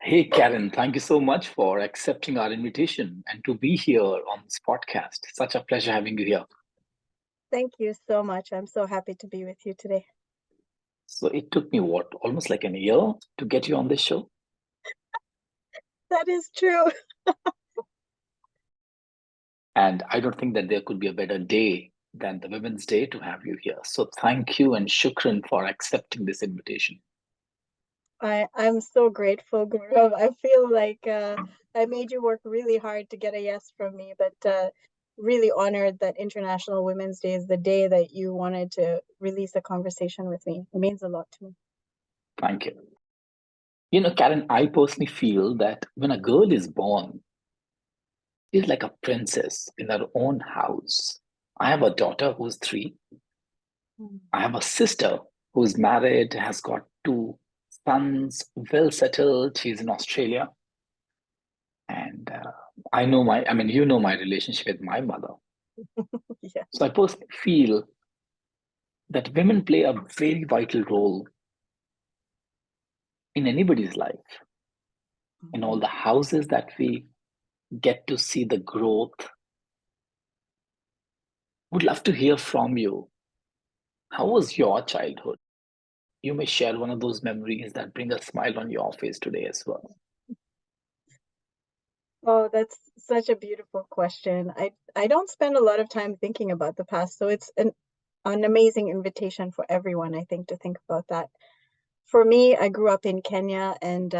Hey, Karen, thank you so much for accepting our invitation and to be here on this podcast. Such a pleasure having you here. Thank you so much. I'm so happy to be with you today. So it took me what, almost like a year to get you on this show? That is true. And I don't think that there could be a better day than the Women's Day to have you here. So thank you and shukran for accepting this invitation. I'm so grateful, Gaurav. I feel like I made you work really hard to get a yes from me, but really honored that International Women's Day is the day that you wanted to release a conversation with me. It means a lot to me. Thank you. Karen, I personally feel that when a girl is born, she's like a princess in her own house. I have a daughter who's 3. Mm. I have a sister who's married, has got 2 sons, well settled. She's in Australia. And you know my relationship with my mother. Yeah. So I personally feel that women play a very vital role in anybody's life, in all Mhm. the houses that we get to see the growth. Would love to hear from you. How was your childhood? You may share one of those memories that bring a smile on your face today as well. Oh, that's such a beautiful question. I don't spend a lot of time thinking about the past, so it's an amazing invitation for everyone, I think, to think about that. For me, I grew up in Kenya and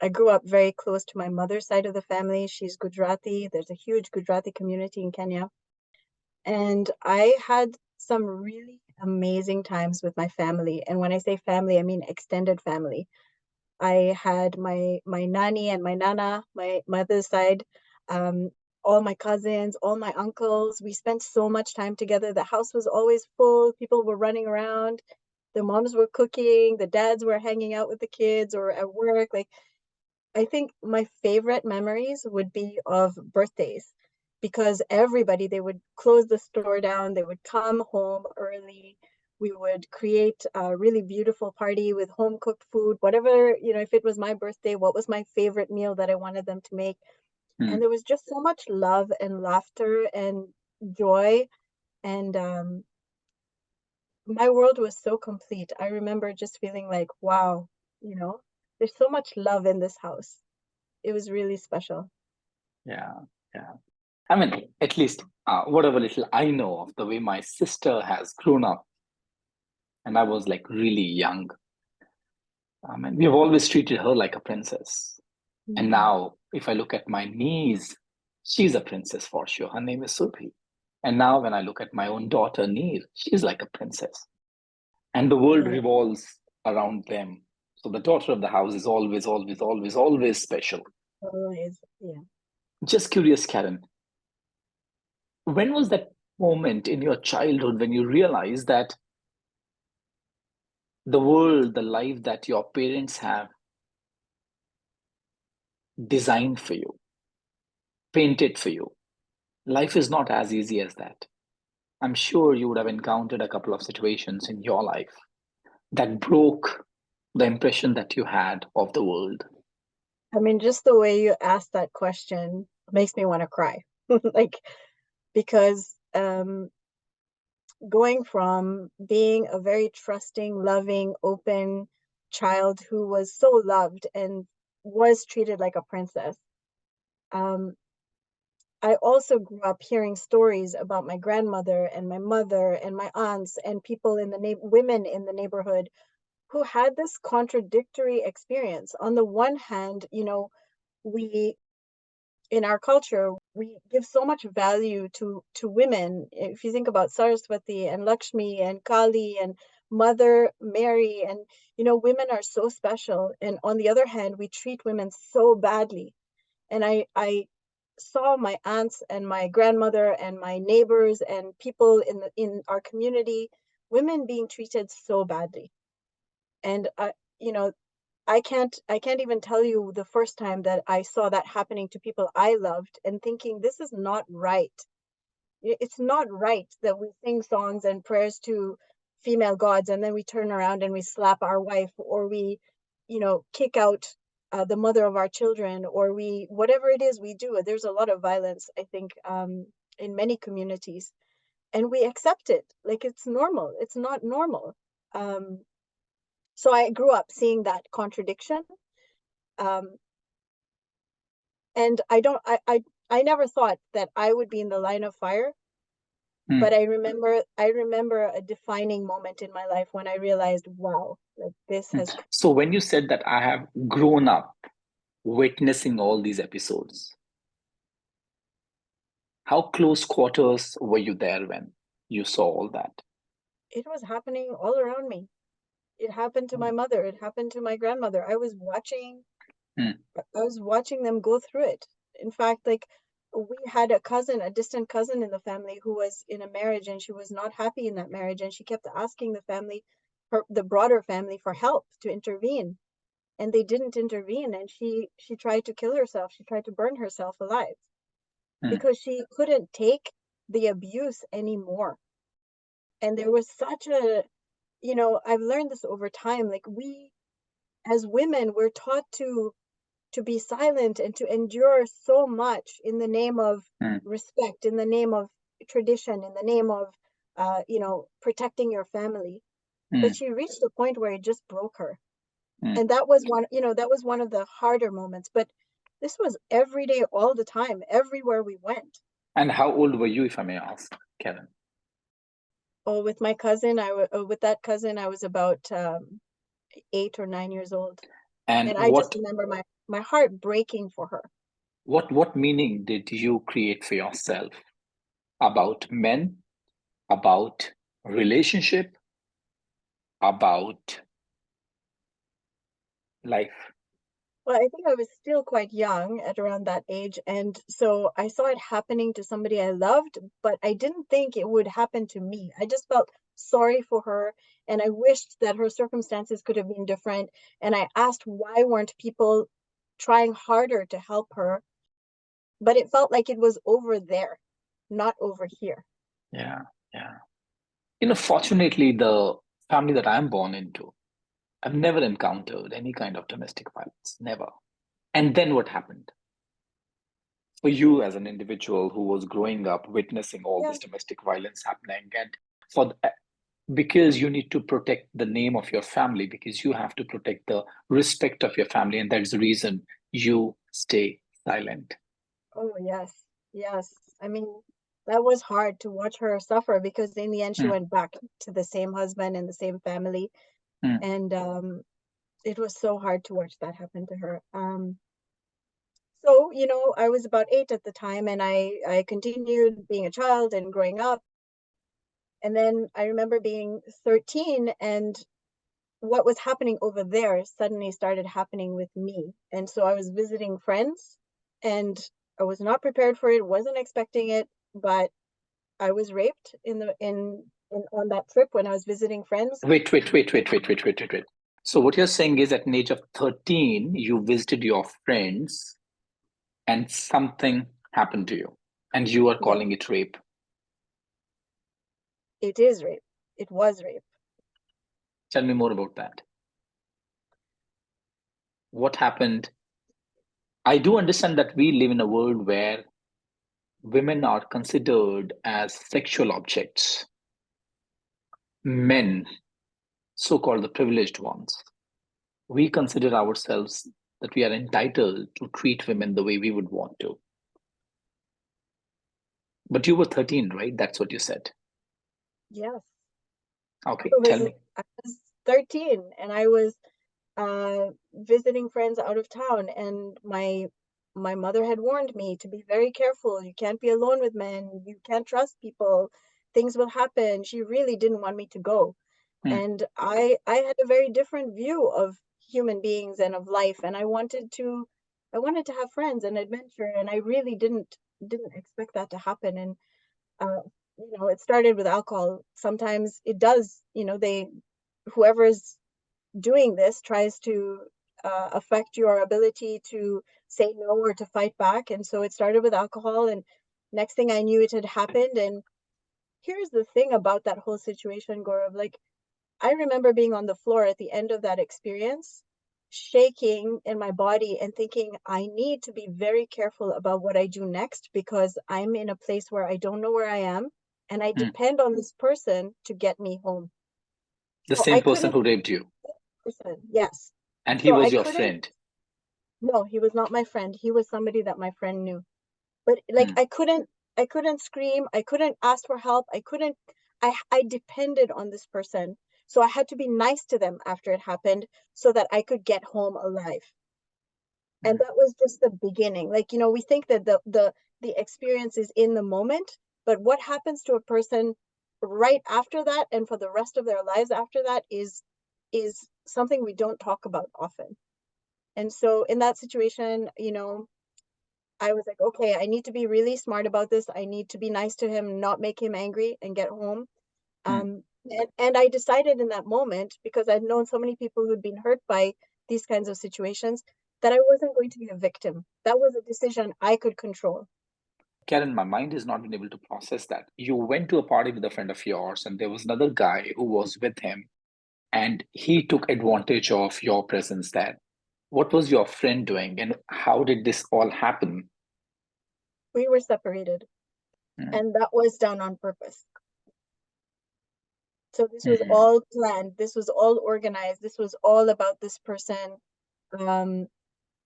I grew up very close to my mother's side of the family. She's Gujarati. There's a huge Gujarati community in Kenya. And I had some really amazing times with my family. And when I say family, I mean extended family. I had my nanny and my nana, my mother's side, um, all my cousins, all my uncles. We spent so much time together. The house was always full. People were running around. The moms were cooking. The dads were hanging out with the kids or at work. Like I think my favorite memories would be of birthdays because everybody, they would close the store down, they would come home early. We would create a really beautiful party with home cooked food, whatever, if it was my birthday, what was my favorite meal that I wanted them to make. And Hmm. there was just so much love and laughter and joy. And my world was so complete. I remember just feeling like, wow, you know, there's so much love in this house. It was really special. Yeah, yeah. I mean, at least whatever little I know of the way my sister has grown up, and I was like really young. We've always treated her like a princess. And Mm. now, if I look at my niece, she's a princess for sure. Her name is Surbi. And now, when I look at my own daughter, Neer, she's like a princess. And the world Yeah, revolves around them. So the daughter of the house is always, always, always, always special. always. Yeah. Just curious, Karen, when was that moment in your childhood when you realized that the world, the life that your parents have designed for you, painted for you, life is not as easy as that? I'm sure you would have encountered a couple of situations in your life that broke the impression that you had of the world. I mean, just the way you asked that question makes me want to cry. Like, because going from being a very trusting, loving, open child who was so loved and was treated like a princess, um, I also grew up hearing stories about my grandmother and my mother and my aunts and people in the women in the neighborhood who had this contradictory experience. On the one hand, we in our culture we give so much value to women. If you think about Saraswati and Lakshmi and Kali and Mother Mary, and women are so special, and on the other hand we treat women so badly. And I saw my aunts and my grandmother and my neighbors and people in our community, women being treated so badly. And you know I can't even tell you the first time that I saw that happening to people I loved and thinking this is not right. It's not right that we sing songs and prayers to female gods and then we turn around and we slap our wife, or we kick out the mother of our children, or whatever it is we do. There's a lot of violence, I think, in many communities, and we accept it like it's normal. It's not normal. Um, so I grew up seeing that contradiction. Um, and I never thought that I would be in the line of fire, but Hmm. I remember a defining moment in my life when I realized, wow, like this Hmm. has. So when you said that I have grown up witnessing all these episodes, how close quarters were you there when you saw all that? It was happening all around me. It happened to my mother. It happened to my grandmother. Hmm. I was watching them go through it. In fact, like we had a cousin, a distant cousin in the family who was in a marriage and she was not happy in that marriage, and she kept asking the family, the broader family, for help to intervene, and they didn't intervene, and she tried to kill herself. She tried to burn herself alive Hmm. because she couldn't take the abuse anymore. And there was such a, I've learned this over time, like we as women, we're taught to be silent and to endure so much in the name of Hmm. respect, in the name of tradition, in the name of protecting your family. But Hmm. she reached a point where it just broke her. Hmm. And that was one of the harder moments. But this was every day, all the time, everywhere we went. And how old were you, if I may ask, Kevin? Oh, with my cousin, with that cousin, I was about 8 or 9 years old. And And I just remember my heart breaking for her. what meaning did you create for yourself about men, about relationship, about life? Well, I think I was still quite young at around that age, and so I saw it happening to somebody I loved, but I didn't think it would happen to me. I just felt sorry for her, and I wished that her circumstances could have been different. And I asked, why weren't people trying harder to help her? But it felt like it was over there, not over here. Yeah, yeah. Fortunately, the family that I'm born into, I've never encountered any kind of domestic violence, never. And then what happened? For you as an individual who was growing up witnessing all Yeah. this domestic violence happening, and for because you need to protect the name of your family, because you have to protect the respect of your family, and that's the reason you stay silent. Oh, yes. Yes. I mean, that was hard to watch her suffer because in the end she Mm, went back to the same husband and the same family. mm. And it was so hard to watch that happen to her. So, I was about 8 at the time, and I continued being a child and growing up. And then I remember being 13, and what was happening over there suddenly started happening with me. And so I was visiting friends, and I was not prepared for it, wasn't expecting it, but I was raped in on that trip when I was visiting friends. Wait. So what you're saying is at an age of 13, you visited your friends and something happened to you, and you are Yeah, calling it rape. it is rape. It was rape. Tell me more about that. What happened? I do understand that we live in a world where women are considered as sexual objects. Men, so called the privileged ones, we consider ourselves that we are entitled to treat women the way we would want to. But you were 13, right? That's what you said. Yes. Okay, I tell was me. I was 13, and I was visiting friends out of town, and my mother had warned me to be very careful. You can't be alone with men. You can't trust people. Things will happen. She really didn't want me to go. Hmm, And I had a very different view of human beings and of life, and I wanted to have friends and adventure, and I really didn't expect that to happen. And uh, it started with alcohol. Sometimes it does, whoever's doing this tries to affect your ability to say no or to fight back. And so it started with alcohol, and next thing I knew, it had happened. And here's the thing about that whole situation, Gaurav. Like, I remember being on the floor at the end of that experience, shaking in my body and thinking, I need to be very careful about what I do next because I'm in a place where I don't know where I am and I Hmm. depend on this person to get me home. The So I same person couldn't, who raped you, yes. and he So I was your couldn't, friend. no, he was not my friend. He was somebody that my friend knew. But like Hmm. I couldn't scream, I couldn't ask for help, I depended on this person. So I had to be nice to them after it happened so that I could get home alive. And Hmm. that was just the beginning. Like, we think that the experience is in the moment, but what happens to a person right after that and for the rest of their lives after that is something we don't talk about often. And so in that situation, I was like, okay, I need to be really smart about this. I need to be nice to him, not make him angry and get home. Hmm. And I decided in that moment, because I'd known so many people who'd been hurt by these kinds of situations, that I wasn't going to be a victim. That was a decision I could control. Karen, my mind has not been able to process that. You went to a party with a friend of yours, and there was another guy who was with him, and he took advantage of your presence there. What was your friend doing, and how did this all happen? We were separated, Hmm. and that was done on purpose. So this was Hmm. all planned. This was all organized. This was all about this person. Um,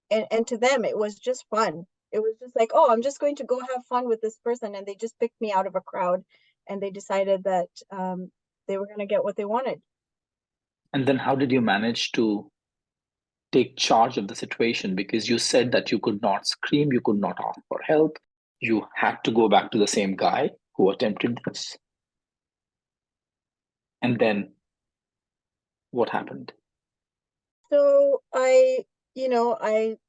and to them it was just fun. It was just like, oh, I'm just going to go have fun with this person, and they just picked me out of a crowd, and they decided that they were going to get what they wanted. And then how did you manage to take charge of the situation? Because you said that you could not scream, you could not ask for help. You had to go back to the same guy who attempted this. And then what happened? So I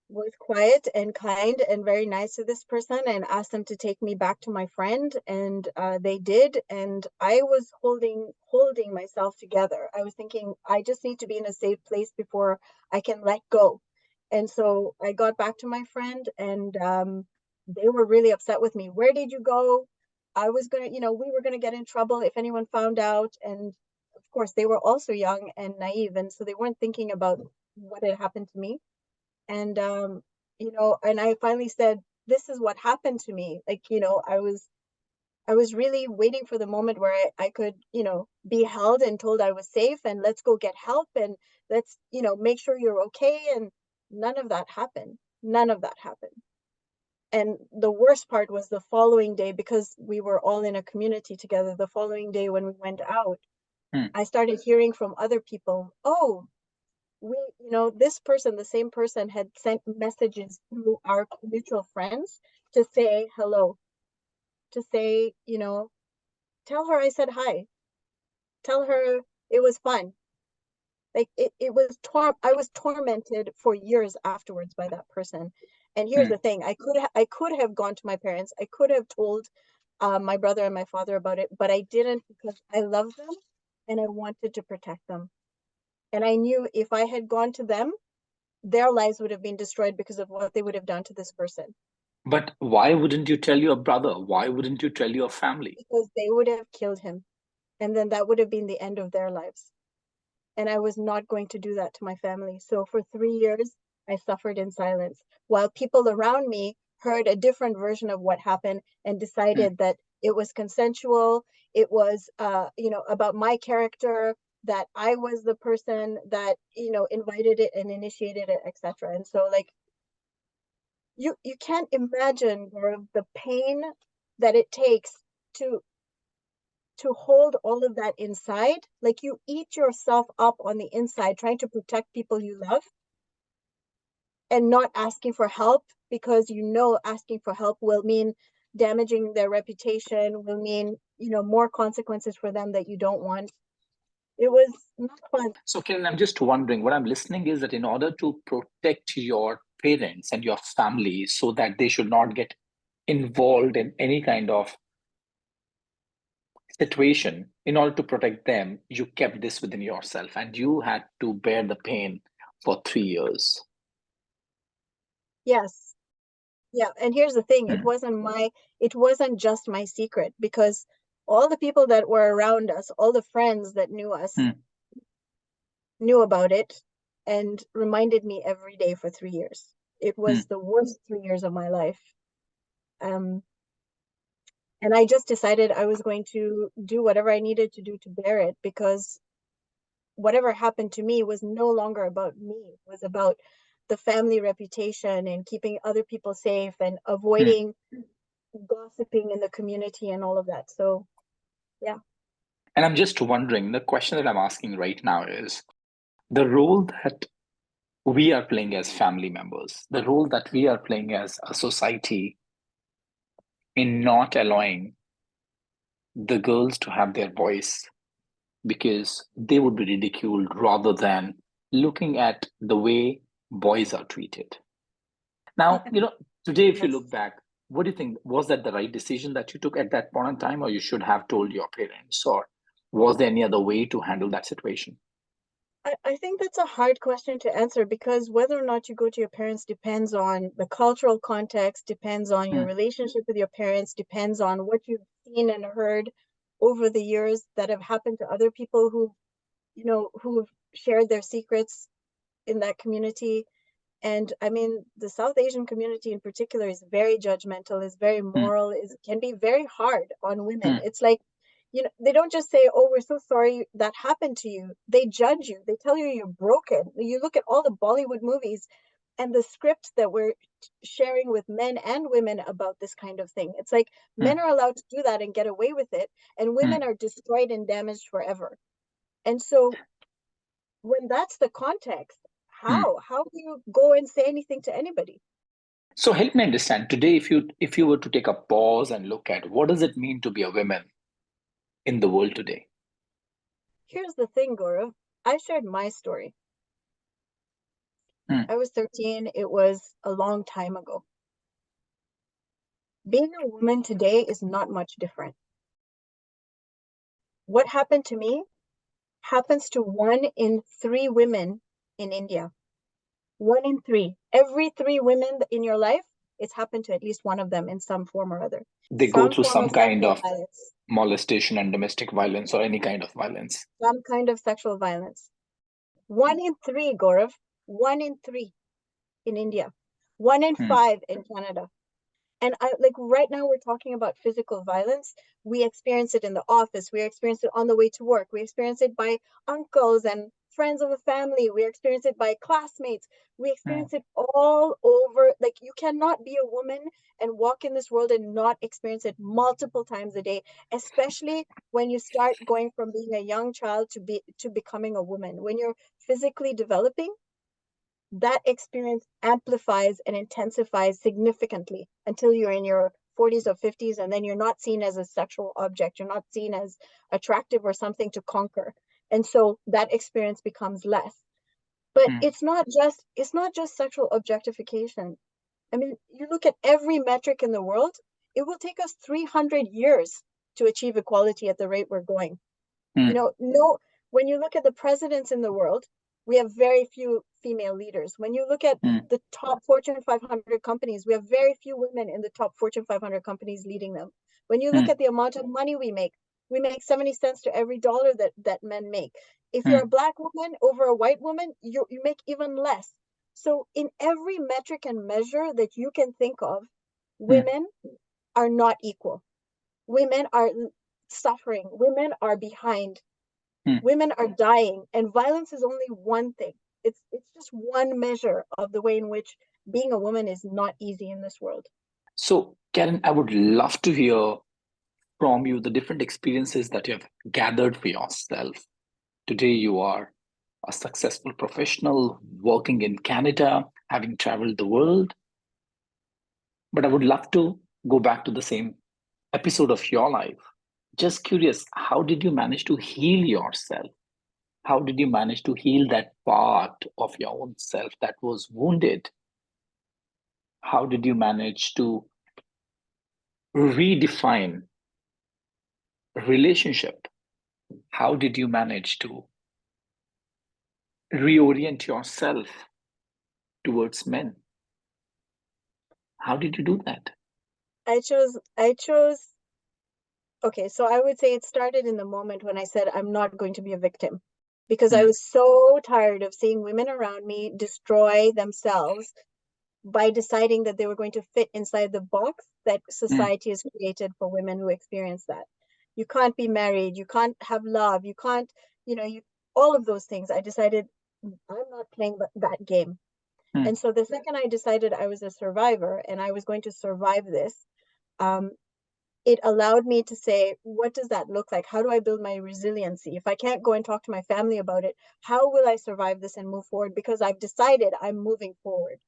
was quiet and kind and very nice to this person and asked them to take me back to my friend, and they did. And I was holding myself together. I was thinking, I just need to be in a safe place before I can let go. And so I got back to my friend, and they were really upset with me. Where did you go? I was gonna, we were gonna get in trouble if anyone found out. And of course, they were also young and naive, and so they weren't thinking about what had happened to me. And and I finally said, this is what happened to me. Like, I was really waiting for the moment where I could, be held and told I was safe, and let's go get help, and let's, make sure you're okay. And none of that happened. None of that happened. And the worst part was the following day, because we were all in a community together. The following day when we went out, Hmm. I started hearing from other people, oh, this person, the same person, had sent messages through our mutual friends to say hello, to say, tell her I said hi, tell her it was fun. Like it was I was tormented for years afterwards by that person. And here's Hmm. the thing, I could have gone to my parents, I could have told my brother and my father about it, but I didn't, because I love them and I wanted to protect them. And I knew if I had gone to them, their lives would have been destroyed because of what they would have done to this person, But why wouldn't you tell your brother? Why wouldn't you tell your family? because they would have killed him, and then that would have been the end of their lives. And I was not going to do that to my family. So for 3 years, I suffered in silence while people around me heard a different version of what happened and Hmm. decided that it was consensual. It was, about my character, that I was the person that, invited it and initiated it, etc. And so, like, you can't imagine, Gaurav, the pain that it takes to hold all of that inside. Like, you eat yourself up on the inside trying to protect people you love and not asking for help, because asking for help will mean damaging their reputation, will mean, more consequences for them that you don't want. It was not fun. So, Kiran, I'm just wondering, what I'm listening is that in order to protect your parents and your family so that they should not get involved in any kind of situation, in order to protect them, you kept this within yourself and you had to bear the pain for 3 years. Yes. Yeah, and here's the thing, Hmm. it wasn't just my secret, because all the people that were around us, all the friends that knew us, Hmm. knew about it. and reminded me every day for 3 years. It Hmm. was the worst 3 years of my life. Um, and I just decided I was going to do whatever I needed to do to bear it, because whatever happened to me was no longer about me. It was about the family reputation and keeping other people safe and Hmm. avoiding gossiping in the community and all of that. So, yeah. And I'm just wondering, the question that I'm asking right now is the role that we are playing as family members, the role that we are playing as a society in not allowing the girls to have their voice because they would be ridiculed rather than looking at the way boys are treated. Now, today, if you Yes. look back, what do you think? Was that the right decision that you took at that point in time, or you should have told your parents, or was there any other way to handle that situation? I think that's a hard question to answer, because whether or not you go to your parents depends on the cultural context, depends on your Hmm. relationship with your parents, depends on what you've seen and heard over the years that have happened to other people who've shared their secrets in that community. And I mean, the South Asian community in particular is very judgmental, is very Hmm. moral, is can be very hard on women. Hmm. It's like, they don't just say, "Oh, we're so sorry that happened to you." They judge you. They tell you you're broken. You look at all the Bollywood movies and the scripts that we're sharing with men and women about this kind of thing. It's like Hmm. men are allowed to do that and get away with it, and women Hmm. are destroyed and damaged forever. And so when that's the context, Hmm. how do you go and say anything to anybody? So help me understand today, if you were to take a pause and look at what does it mean to be a woman in the world today? Here's the thing, Gaurav. I shared my story. Hmm. I was 13. It was a long time ago. Being a woman today is not much different. What happened to me happens to 1 in 3 women in India. 1 in 3. Every 3 women in your life, it's happened to at least one of them in some form or other. They go Some through form some of kind sexual of violence. molestation and domestic violence or any kind of violence. Some kind of sexual violence. 1 in 3, Gaurav. 1 in 3 in India. One in Hmm. five in Canada. And I like right now we're talking about physical violence. We experience it in the office. We experience it on the way to work. We experience it by uncles and friends of the family. We experience it by classmates. We Hmm. experience it all over. Like, you cannot be a woman and walk in this world and not experience it multiple times a day, especially when you start going from being a young child to becoming a woman. When you're physically developing, that experience amplifies and intensifies significantly until you're in your 40s or 50s, and then you're not seen as a sexual object, you're not seen as attractive or something to conquer, and so that experience becomes less. But Hmm. it's not just sexual objectification. I mean, you look at every metric in the world, it will take us 300 years to achieve equality at the rate we're going. Hmm. No, when you look at the presidents in the world, we have very few female leaders. When you look at Hmm. the top Fortune 500 companies, we have very few women in the top Fortune 500 companies leading them. When you look Hmm. at the amount of money we make 70 cents to every dollar that men make. If you're Hmm. a black woman over a white woman, you make even less. So in every metric and measure that you can think of, Hmm. women are not equal. Women are suffering. Women are behind. Hmm. Women are dying, and violence is only one thing. It's just one measure of the way in which being a woman is not easy in this world. So, Karen, I would love to hear from you the different experiences that you have gathered for yourself. Today, you are a successful professional working in Canada, having traveled the world. But I would love to go back to the same episode of your life. Just curious, how did you manage to heal yourself? How did you manage to heal that part of your own self that was wounded? How did you manage to redefine relationship? How did you manage to reorient yourself towards men? How did you do that? I chose Okay, so I would say it started in the moment when I said I'm not going to be a victim. because I mm, was so tired of seeing women around me destroy themselves by deciding that they were going to fit inside the box that mm, society has created for women who experience that. You can't be married, you can't have love, you can't, you all of those things. I decided I'm not playing that game. mm, And so the second I decided I was a survivor and I was going to survive this, um, it allowed me to say, what does that look like? How do I build my resiliency? If I can't go and talk to my family about it, how will I survive this and move forward? Because I've decided I'm moving forward.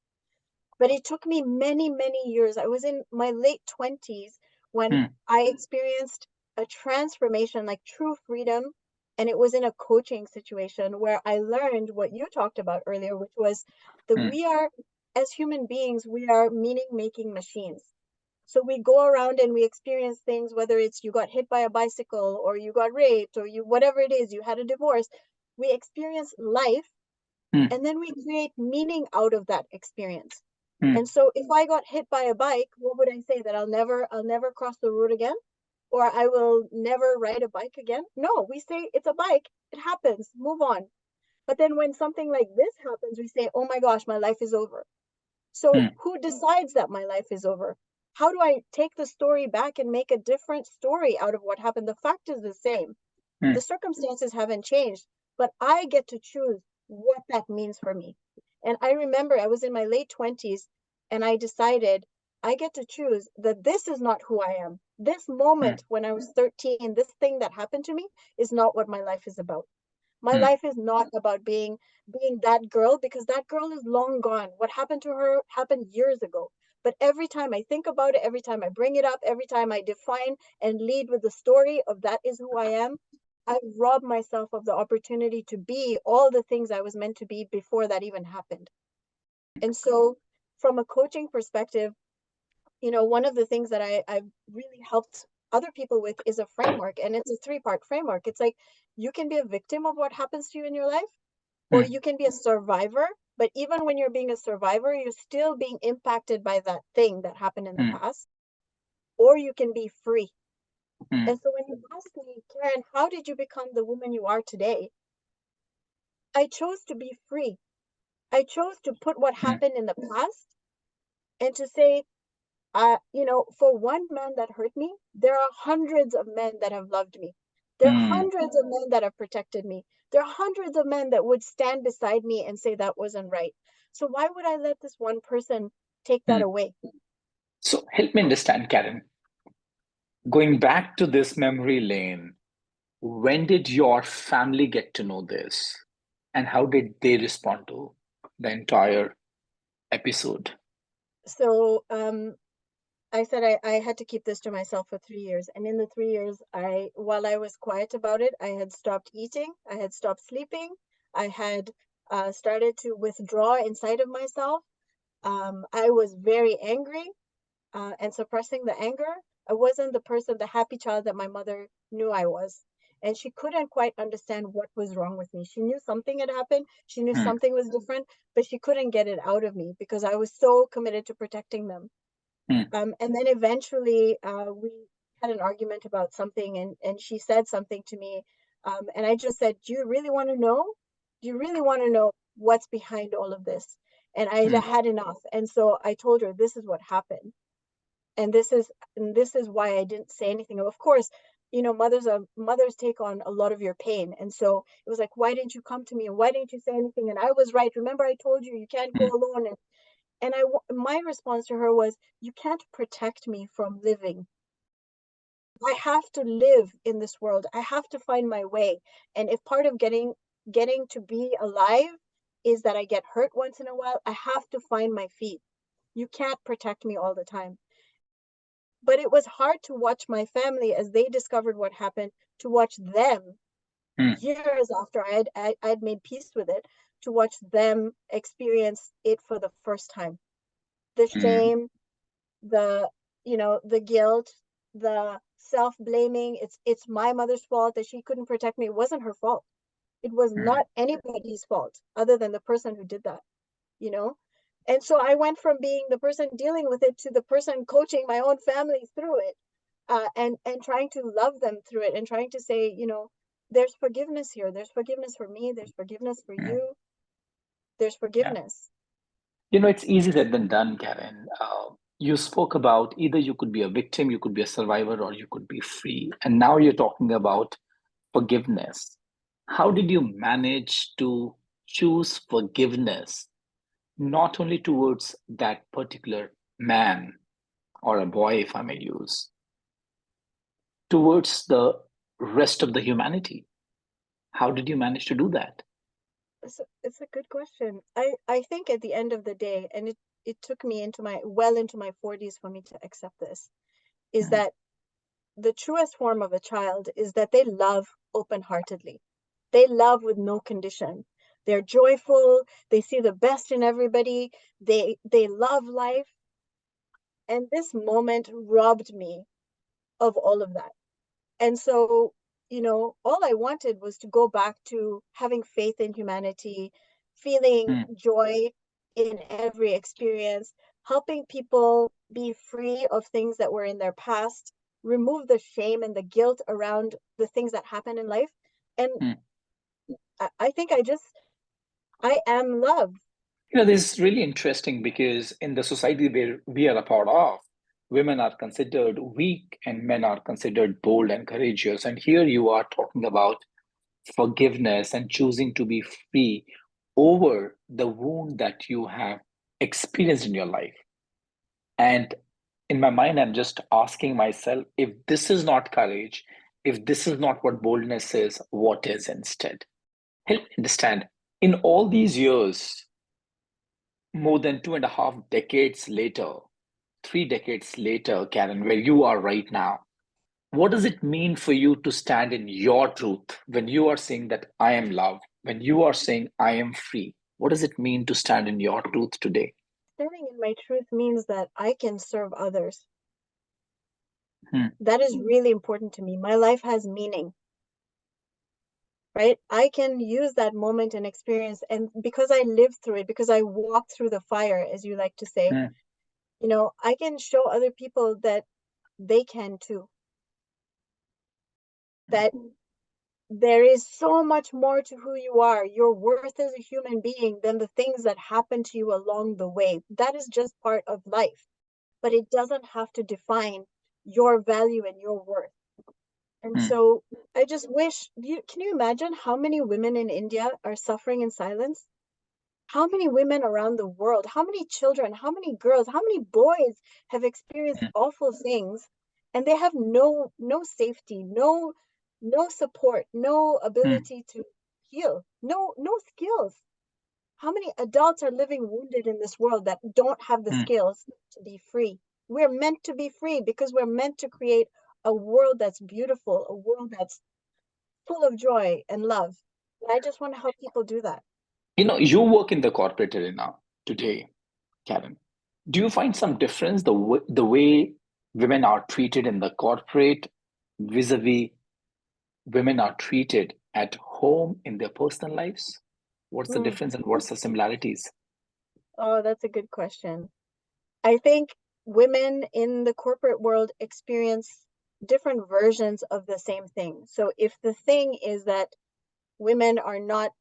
But it took me many, many years. I was in my late 20s when mm, I experienced a transformation, like true freedom. And it was in a coaching situation where I learned what you talked about earlier, which was that mm, as human beings, we are meaning making machines. So we go around and we experience things, whether it's you got hit by a bicycle or you got raped or whatever it is, you had a divorce. We experience life mm, and then we create meaning out of that experience. mm, And so if I got hit by a bike, what would I say? That I'll never cross the road again? Or I will never ride a bike again? No, we say it's a bike. It happens. Move on. But then when something like this happens, we say, oh my gosh, my life is over. So mm, who decides that my life is over? How do I take the story back and make a different story out of what happened? The fact is the same. mm, The circumstances haven't changed, but I get to choose what that means for me. And I remember I was in my late 20s and I decided I get to choose that this is not who I am. This mm, moment when I was 13, this thing that happened to me is not what my life is about. My mm, life is not about being that girl, because that girl is long gone. What happened to her happened years ago. But every time I think about it, every time I bring it up, every time I define and lead with the story of that is who I am, I rob myself of the opportunity to be all the things I was meant to be before that even happened. And so from a coaching perspective, one of the things that I've really helped other people with is a framework, and it's a three-part framework. It's like you can be a victim of what happens to you in your life, or mm, you can be a survivor. But even when you're being a survivor, you're still being impacted by that thing that happened in the mm, past, or you can be free. mm, And so when you ask me, Karen, how did you become the woman you are today? I chose to be free. I chose to put what mm, happened in the past and to say, for one man that hurt me, there are hundreds of men that have loved me. There are mm, hundreds of men that have protected me. There are hundreds of men that would stand beside me and say that wasn't right. So why would I let this one person take that mm. away? So help me understand, Karen. Going back to this memory lane, when did your family get to know this? And how did they respond to the entire episode? So I said I had to keep this to myself for 3 years. And in the 3 years, while I was quiet about it, I had stopped eating, I had stopped sleeping, I had started to withdraw inside of myself. I was very angry and suppressing the anger. I wasn't the person, the happy child that my mother knew I was. And she couldn't quite understand what was wrong with me. She knew something had happened, she knew Mm, something was different, but she couldn't get it out of me because I was so committed to protecting them. mm, And then eventually we had an argument about something, and she said something to me. And I just said, do you really want to know? Do you really want to know what's behind all of this? And I mm, had enough. And so I told her, this is what happened. And this is why I didn't say anything. Of course, mothers take on a lot of your pain. And so it was like, why didn't you come to me? And why didn't you say anything? And I was right. Remember, I told you you can't go mm, alone. And my response to her was, you can't protect me from living. I have to live in this world. I have to find my way. And if part of getting to be alive is that I get hurt once in a while, I have to find my feet. You can't protect me all the time. But it was hard to watch my family as they discovered what happened, to watch them mm, years after I'd made peace with it, to watch them experience it for the first time. The mm, shame, the guilt, the self-blaming. It's my mother's fault that she couldn't protect me. It wasn't her fault. It was mm, not anybody's fault other than the person who did that, you know? And so I went from being the person dealing with it to the person coaching my own family through it, and trying to love them through it, and trying to say, there's forgiveness here. There's forgiveness for me. There's forgiveness for Mm. you. There's Yeah. forgiveness. It's easy said than done, Karen. You spoke about either you could be a victim, you could be a survivor, or you could be free. And now you're talking about forgiveness. How did you manage to choose forgiveness, not only towards that particular man or a boy, if I may use, towards the rest of the humanity? How did you manage to do that? It's a good question. I think at the end of the day, and it took me into my 40s for me to accept this, is Mm, that the truest form of a child is that they love open-heartedly. They love with no condition. They're joyful, they see the best in everybody, they love life. And this moment robbed me of all of that. And so, all I wanted was to go back to having faith in humanity, feeling mm, joy in every experience, helping people be free of things that were in their past, remove the shame and the guilt around the things that happen in life. And mm. I think I am love. This is really interesting because in the society where we are a part of, women are considered weak and men are considered bold and courageous. And here you are talking about forgiveness and choosing to be free over the wound that you have experienced in your life. And in my mind, I'm just asking myself, if this is not courage, if this is not what boldness is, what is instead? Help me understand. In all these years, more than 2.5 decades later, 3 decades later, Karen, where you are right now, what does it mean for you to stand in your truth when you are saying that I am love, when you are saying I am free? What does it mean to stand in your truth today? Standing in my truth means that I can serve others. Hmm, That is really important to me. My life has meaning, right? I can use that moment and experience. And because I lived through it, because I walked through the fire, as you like to say, hmm, I can show other people that they can too. That there is so much more to who you are, your worth as a human being, than the things that happen to you along the way. That is just part of life, but it doesn't have to define your value and your worth. And hmm, so I just wish, can you imagine how many women in India are suffering in silence? How many women around the world, how many children, how many girls, how many boys have experienced hmm, awful things, and they have no safety, no support, no hmm, ability to heal, no skills. How many adults are living wounded in this world that don't have the hmm. skills to be free? We're meant to be free because we're meant to create a world that's beautiful, a world that's full of joy and love. And I just want to help people do that. You work in the corporate arena today, Karen. Do you find some difference the way women are treated in the corporate vis-a-vis women are treated at home in their personal lives? What's the Mm. difference and what's the similarities? Oh, that's a good question. I think women in the corporate world experience different versions of the same thing. So if the thing is that women are not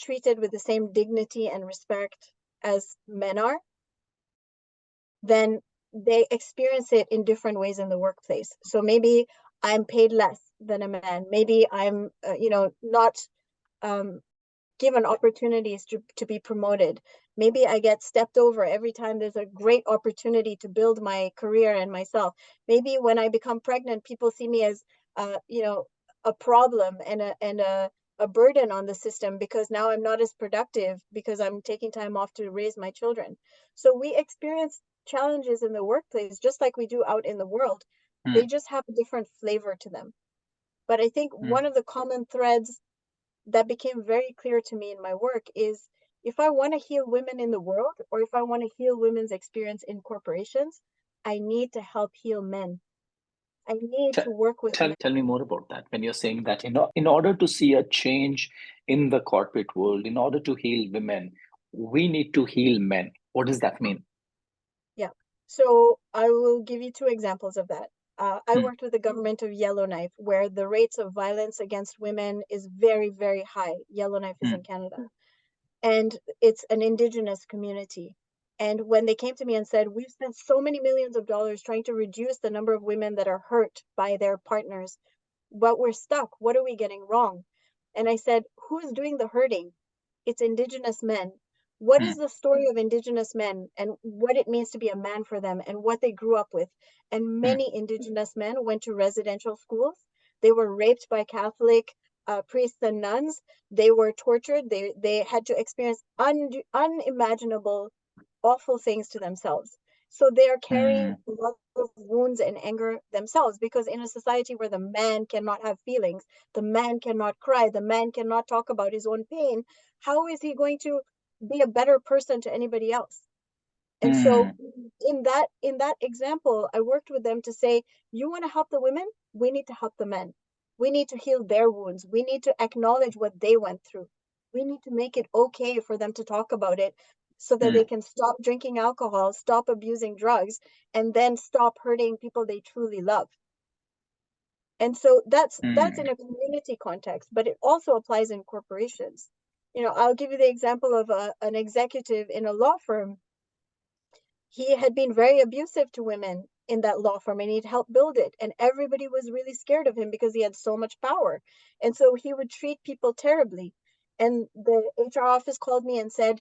treated with the same dignity and respect as men are, then they experience it in different ways in the workplace. So maybe I'm paid less than a man. Maybe I'm, not um, given opportunities to be promoted. Maybe I get stepped over every time there's a great opportunity to build my career and myself. Maybe when I become pregnant, people see me as, a problem and a burden on the system because now I'm not as productive because I'm taking time off to raise my children. So we experience challenges in the workplace just like we do out in the world. They Hmm, just have a different flavor to them. But I think hmm. one of the common threads that became very clear to me in my work is if I want to heal women in the world or if I want to heal women's experience in corporations, I need to help heal men. I need Tell, to work with men. tell me more about that. When you're saying that, in order to see a change in the corporate world, in order to heal women, we need to heal men. What does that mean? Yeah. So I will give you two examples of that. I worked with the government of Yellowknife, where the rates of violence against women is very, very high. Yellowknife is in Canada, and it's an Indigenous community. And when they came to me and said, we've spent so many millions of dollars trying to reduce the number of women that are hurt by their partners, but we're stuck. What are we getting wrong? And I said, who's doing the hurting? It's Indigenous men. What is the story of Indigenous men and what it means to be a man for them and what they grew up with? And many Indigenous men went to residential schools. They were raped by Catholic priests and nuns. They were tortured. They had to experience unimaginable, awful things to themselves. So they are carrying a lot of wounds and anger themselves, because in a society where the man cannot have feelings, the man cannot cry, the man cannot talk about his own pain, how is he going to be a better person to anybody else? And so in that example, I worked with them to say, you want to help the women? We need to help the men. We need to heal their wounds. We need to acknowledge what they went through. We need to make it okay for them to talk about it so that they can stop drinking alcohol, stop abusing drugs, and then stop hurting people they truly love. And so that's in a community context, but it also applies in corporations. I'll give you the example of an executive in a law firm. He had been very abusive to women in that law firm, and he'd helped build it. And everybody was really scared of him because he had so much power. And so he would treat people terribly. And the HR office called me and said,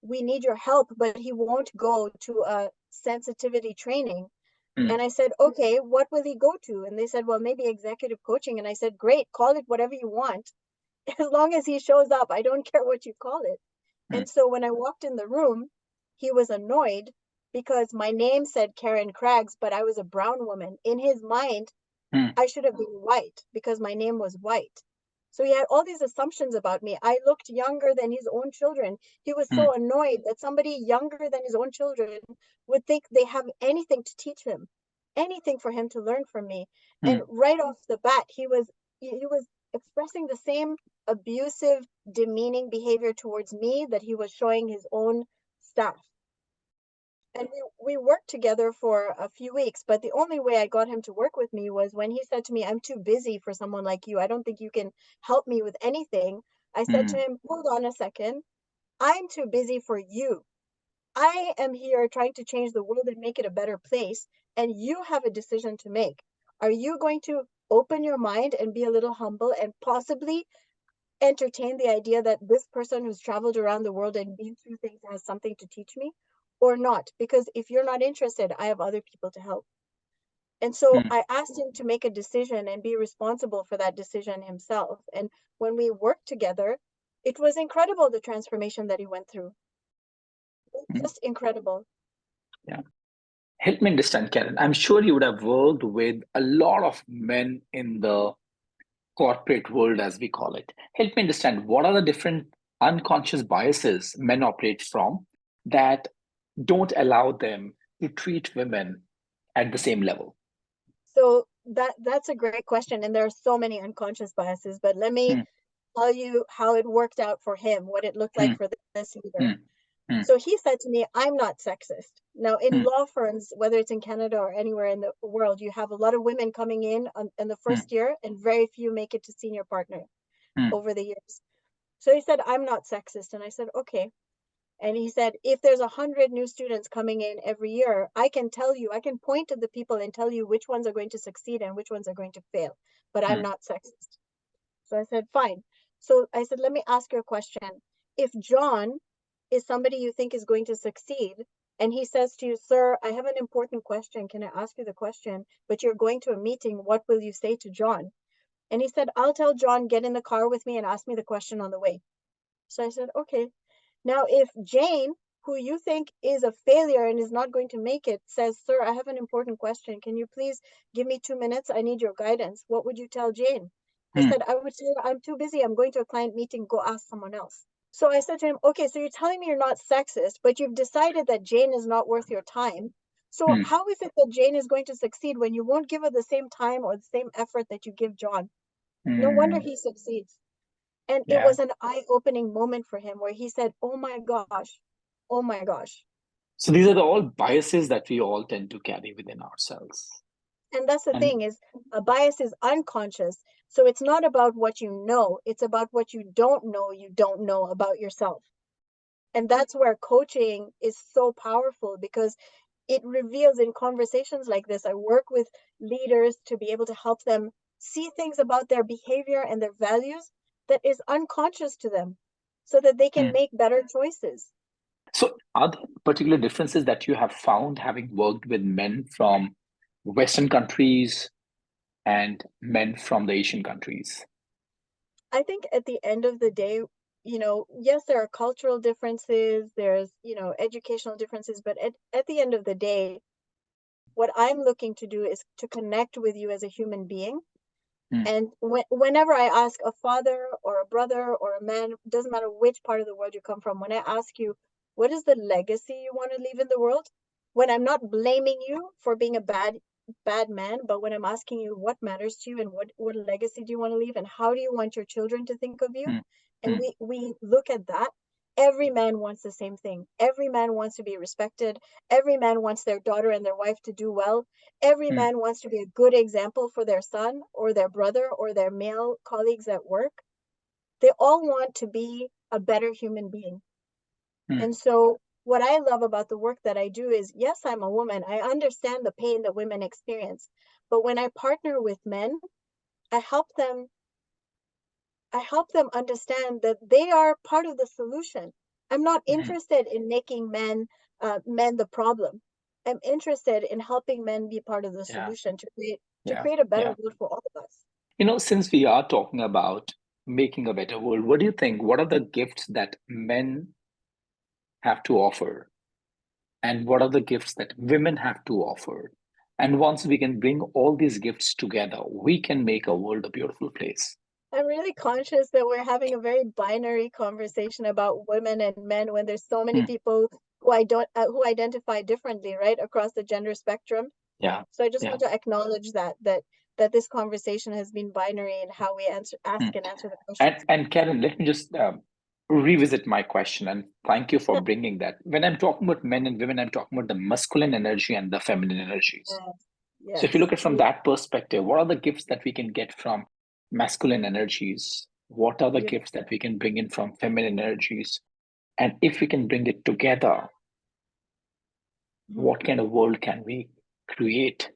we need your help, but he won't go to a sensitivity training. And I said, okay, what will he go to? And they said, well, maybe executive coaching. And I said, great, call it whatever you want. As long as he shows up, I don't care what you call it. And so when I walked in the room, he was annoyed because my name said Karen Craggs, but I was a brown woman. In his mind, I should have been white because my name was white. So he had all these assumptions about me. I looked younger than his own children. He was so annoyed that somebody younger than his own children would think they have anything to teach him, anything for him to learn from me. And right off the bat, he was expressing the same abusive, demeaning behavior towards me that he was showing his own staff. And we worked together for a few weeks, but the only way I got him to work with me was when he said to me, I'm too busy for someone like you. I don't think you can help me with anything. I said to him, hold on a second. I'm too busy for you. I am here trying to change the world and make it a better place, and you have a decision to make. Are you going to open your mind and be a little humble and possibly entertain the idea that this person who's traveled around the world and been through things has something to teach me, or not? Because if you're not interested, I have other people to help. And so I asked him to make a decision and be responsible for that decision himself. And when we worked together, it was incredible, the transformation that he went through. Just incredible. Yeah. Help me understand, Karen. I'm sure you would have worked with a lot of men in the corporate world, as we call it. Help me understand, what are the different unconscious biases men operate from that don't allow them to treat women at the same level? So that's a great question. And there are so many unconscious biases, but let me tell you how it worked out for him, what it looked like for this leader. So he said to me, I'm not sexist. Now, in law firms, whether it's in Canada or anywhere in the world, you have a lot of women coming in the first year, and very few make it to senior partner over the years. So he said, I'm not sexist. And I said, okay. And he said, if there's 100 new students coming in every year, I can point to the people and tell you which ones are going to succeed and which ones are going to fail. But I'm not sexist. So I said, fine. So I said, let me ask you a question. If John is somebody you think is going to succeed, and he says to you, sir, I have an important question. Can I ask you the question? But you're going to a meeting. What will you say to John? And he said, I'll tell John, get in the car with me and ask me the question on the way. So I said, okay. Now, if Jane, who you think is a failure and is not going to make it, says, sir, I have an important question. Can you please give me 2 minutes? I need your guidance. What would you tell Jane? He said, I would say, I'm too busy. I'm going to a client meeting. Go ask someone else. So I said to him, okay, so you're telling me you're not sexist, but you've decided that Jane is not worth your time. So how is it that Jane is going to succeed when you won't give her the same time or the same effort that you give John? No wonder he succeeds. And it was an eye-opening moment for him where he said, oh my gosh, oh my gosh. So these are all biases that we all tend to carry within ourselves. And that's the And thing is a bias is unconscious. So it's not about what you know, it's about what you don't know about yourself. And that's where coaching is so powerful because it reveals in conversations like this. I work with leaders to be able to help them see things about their behavior and their values that is unconscious to them so that they can mm. make better choices. So, are there particular differences that you have found having worked with men from Western countries and men from the Asian countries? I think at the end of the day, yes, there are cultural differences, there's, educational differences, but at the end of the day, what I'm looking to do is to connect with you as a human being. Mm, And whenever I ask a father or a brother or a man, doesn't matter which part of the world you come from, when I ask you, what is the legacy you want to leave in the world? When I'm not blaming you for being a bad man, but when I'm asking you what matters to you and what legacy do you want to leave and how do you want your children to think of you? mm, And mm, we look at that. Every man wants the same thing. Every man wants to be respected. Every man wants their daughter and their wife to do well. Every mm, man wants to be a good example for their son or their brother or their male colleagues at work. They all want to be a better human being. mm. And so, what I love about the work that I do is yes, I'm a woman. I understand the pain that women experience. But when I partner with men, I help them I help them understand that they are part of the solution. I'm not Mm. interested in making men the problem. I'm interested in helping men be part of the Yeah, solution to yeah, create a better yeah. world for all of us. Since we are talking about making a better world, what do you think? What are the gifts that men have to offer? And what are the gifts that women have to offer? And once we can bring all these gifts together, we can make a world a beautiful place. I'm really conscious that we're having a very binary conversation about women and men when there's so many Mm, people who identify differently, right, across the gender spectrum. yeah, So I just yeah. want to acknowledge that this conversation has been binary in how we ask Mm. and answer the And questions. and Karen, let me just revisit my question, and thank you for bringing that. When I'm talking about men and women, I'm talking about the masculine energy and the feminine energies. Yes, So if you yes, look at from that perspective, what are the gifts that we can get from masculine energies? What are the gifts beautiful. that we can bring in from feminine energies? And if we can bring it together, Mhm. what kind of world can we create?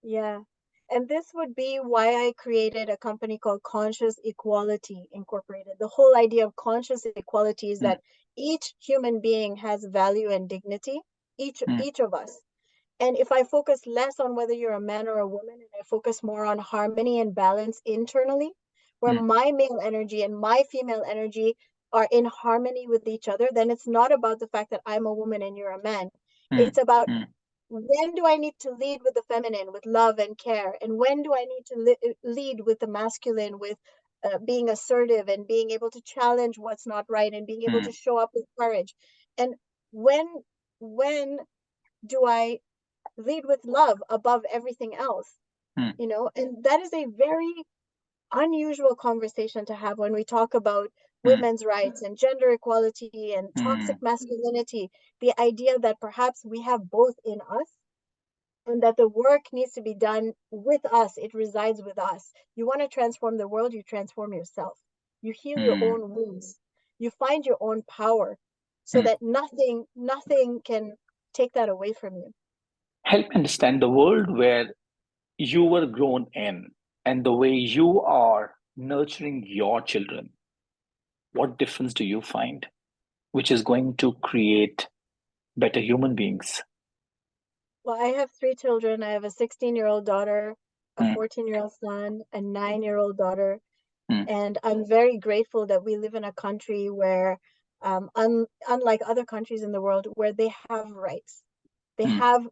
Yeah. And this would be why I created a company called Conscious Equality Incorporated. The whole idea of conscious equality is Mm, that each human being has value and dignity, mm, each of us. And if I focus less on whether you're a man or a woman, and I focus more on harmony and balance internally, where mm, my male energy and my female energy are in harmony with each other, then it's not about the fact that I'm a woman and you're a man. mm, It's about mm, when do I need to lead with the feminine, with love and care? And when do I need to lead with the masculine, with being assertive and being able to challenge what's not right and being able mm, to show up with courage? And when when do I lead with love above everything else? mm, And that is a very unusual conversation to have when we talk about mm, women's rights and gender equality and toxic mm, masculinity. The idea that perhaps we have both in us and that the work needs to be done with us. It resides with us. You want to transform the world, you transform yourself. You heal your mm, own wounds. You find your own power so mm. that nothing can take that away from you. Help me understand the world where you were grown in and the way you are nurturing your children. What difference do you find which is going to create better human beings? Well, I have three children. I have a 16-year-old daughter, a Mm, 14-year-old son, a 9-year-old daughter. mm, And I'm very grateful that we live in a country where, unlike other countries in the world, where they have rights. They mm, have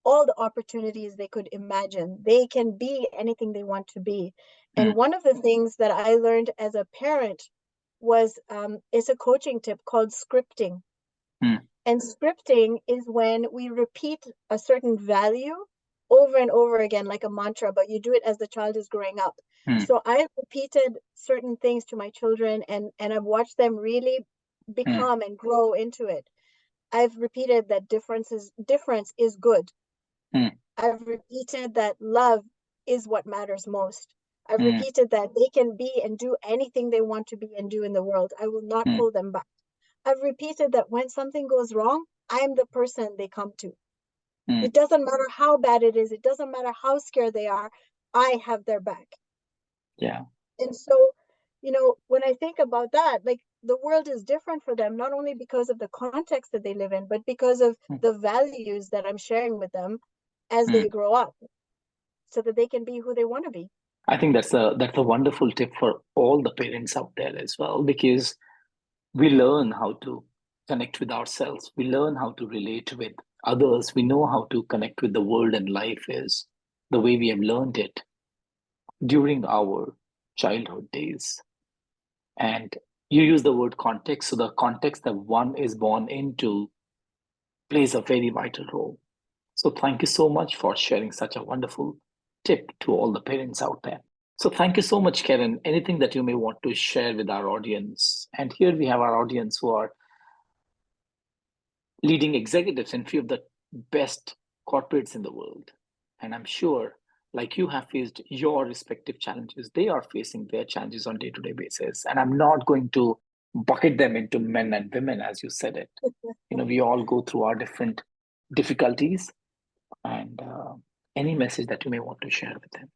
all the opportunities they could imagine. They can be anything they want to be. And mm, one of the things that I learned as a parent was it's a coaching tip called scripting. mm, And scripting is when we repeat a certain value over and over again, like a mantra, but you do it as the child is growing up. mm, So I have repeated certain things to my children and I've watched them really mm, become and grow into it. I've repeated that difference is good. mm, I've repeated that love is what matters most. I've mm, repeated that they can be and do anything they want to be and do in the world. I will not mm, pull them back. I've repeated that when something goes wrong, I'm the person they come to. mm. It doesn't matter how bad it is, it doesn't matter how scared they are, I have their back. Yeah. And so, when I think about that, like the world is different for them, not only because of the context that they live in, but because of Mm, the values that I'm sharing with them as they mm. grow up so that they can be who they want to be. I think that's a wonderful tip for all the parents out there as well, because we learn how to connect with ourselves. We learn how to relate with others. We know how to connect with the world and life is the way we have learned it during our childhood days. And you use the word context. So the context that one is born into plays a very vital role. So thank you so much for sharing such a wonderful tip to all the parents out there. So thank you so much, Karen. Anything that you may want to share with our audience? And here we have our audience who are leading executives in few of the best corporates in the world. And I'm sure, like you have faced your respective challenges, they are facing their challenges on day-to-day basis. And I'm not going to bucket them into men and women, as you said it. We all go through our different difficulties. And any message that you may want to share with them.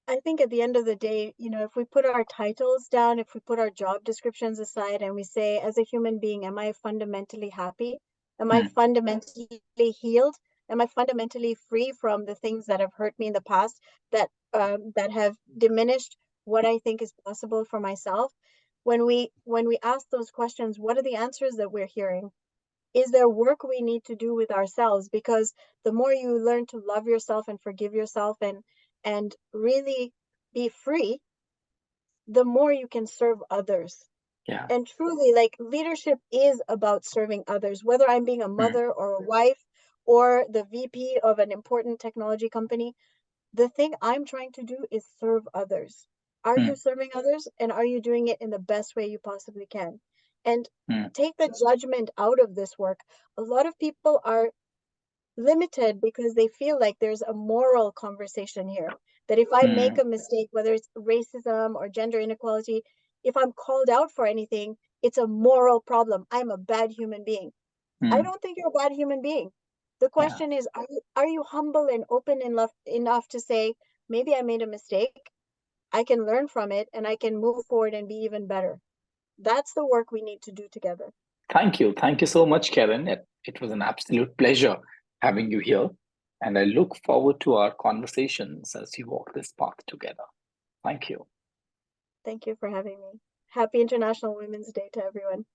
I think at the end of the day, if we put our titles down, if we put our job descriptions aside and we say, as a human being, am I fundamentally happy? Am I Mm, fundamentally healed? Am I fundamentally free from the things that have hurt me in the past that have diminished what I think is possible for myself? When we ask those questions, what are the answers that we're hearing? Is there work we need to do with ourselves? Because the more you learn to love yourself and forgive yourself and really be free, the more you can serve others. yeah. And truly, like leadership is about serving others, whether I'm being a Mm, mother or a wife or the VP of an important technology company. The thing I'm trying to do is serve others. Are you mm, serving others, and are you doing it in the best way you possibly can? And mm, take the judgment out of this work. A lot of people are limited because they feel like there's a moral conversation here. That if I make mm, a mistake, whether it's racism or gender inequality, if I'm called out for anything, it's a moral problem. I'm a bad human being. I mm, don't think you're a bad human being. The yeah. question is, are you humble and open enough to say, maybe I made a mistake, I can learn from it, and I can move forward and be even better. That's the work we need to do together. Thank you. Thank you so much, Karen. It was an absolute pleasure having you here. And I look forward to our conversations as we walk this path together. Thank you. Thank you for having me. Happy International Women's Day to everyone.